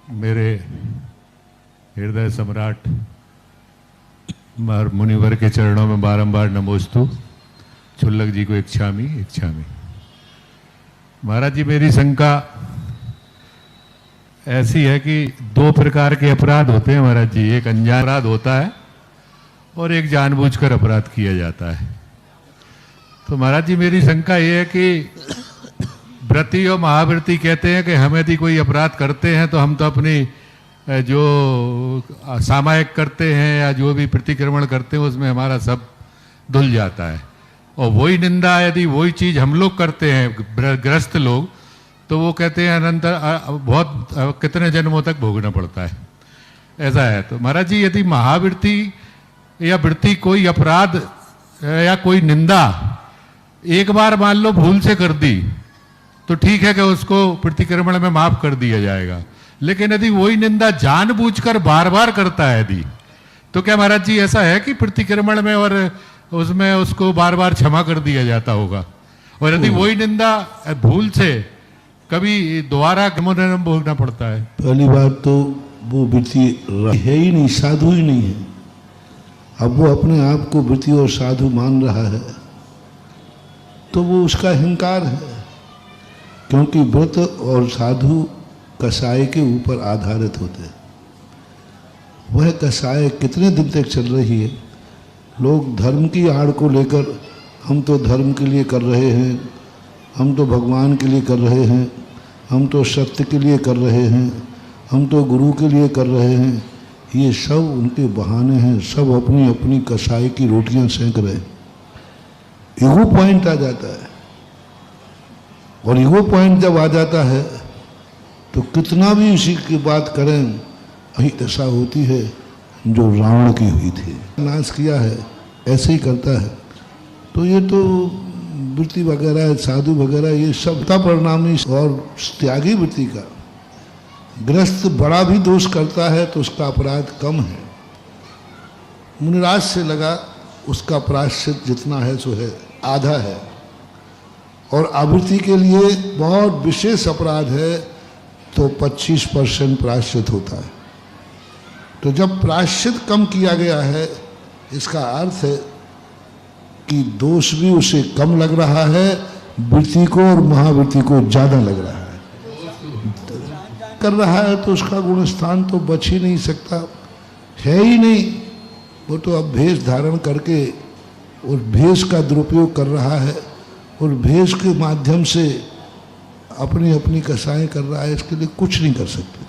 मेरे हृदय सम्राट मुनिवर के चरणों में बारंबार नमोस्तु। छुल्लक जी को इच्छामी इच्छामी। महाराज जी, मेरी शंका ऐसी है कि दो प्रकार के अपराध होते हैं महाराज जी। एक अनजान अपराध होता है और एक जानबूझकर अपराध किया जाता है। तो महाराज जी, मेरी शंका ये है कि व्रती और महाव्रती कहते हैं कि हम यदि कोई अपराध करते हैं तो हम तो अपनी जो सामायिक करते हैं या जो भी प्रतिक्रमण करते हैं उसमें हमारा सब धुल जाता है, और वही निंदा यदि वही चीज़ हम लोग करते हैं ग्रस्त लोग, तो वो कहते हैं अनंतर बहुत कितने जन्मों तक भोगना पड़ता है। ऐसा है। तो महाराज जी, यदि महावृत्ति या वृत्ति कोई अपराध या कोई निंदा एक बार मान लो भूल से कर दी तो ठीक है कि उसको प्रतिक्रमण में माफ कर दिया जाएगा, लेकिन यदि वही निंदा जानबूझकर बार बार करता है यदि, तो क्या महाराज जी ऐसा है कि प्रतिक्रमण में और उसमें उसको बार बार क्षमा कर दिया जाता होगा? और यदि वही निंदा भूल से कभी दोबारा जन्म भोगना पड़ता है? पहली बात तो वो वृत्ति है ही नहीं, साधु ही नहीं है। अब वो अपने आप को वृत्ति और साधु मान रहा है तो वो उसका अहंकार है, क्योंकि व्रत और साधु कसाय के ऊपर आधारित होते हैं। वह कसाय कितने दिन तक चल रही है? लोग धर्म की आड़ को लेकर हम तो धर्म के लिए कर रहे हैं, हम तो भगवान के लिए कर रहे हैं, हम तो सत्य के लिए कर रहे हैं, हम तो गुरु के लिए कर रहे हैं, ये सब उनके बहाने हैं। सब अपनी अपनी कसाई की रोटियां सेंक रहे हैं। ईगो पॉइंट आ जाता है, और ईगो पॉइंट जब आ जाता है तो कितना भी उसी की बात करें, वही दशा होती है जो रावण की हुई थी। नाश किया है, ऐसे ही करता है। तो ये तो वृत्ति वगैरह साधु वगैरह ये सब परिणामी और त्यागी वृत्ति का ग्रस्त बड़ा भी दोष करता है तो उसका अपराध कम है। मुनिराज से लगा उसका प्रायश्चित जितना है सो है, आधा है। और आवृत्ति के लिए बहुत विशेष अपराध है तो 25% प्रायश्चित होता है। तो जब प्रायश्चित कम किया गया है, इसका अर्थ है कि दोष भी उसे कम लग रहा है, वृत्ति को और महावृत्ति को ज़्यादा लग रहा है। कर रहा है तो उसका गुण स्थान तो बच ही नहीं सकता, है ही नहीं। वो तो अब भेष धारण करके और भेष का दुरुपयोग कर रहा है और भेष के माध्यम से अपनी अपनी कसाएं कर रहा है। इसके लिए कुछ नहीं कर सकते।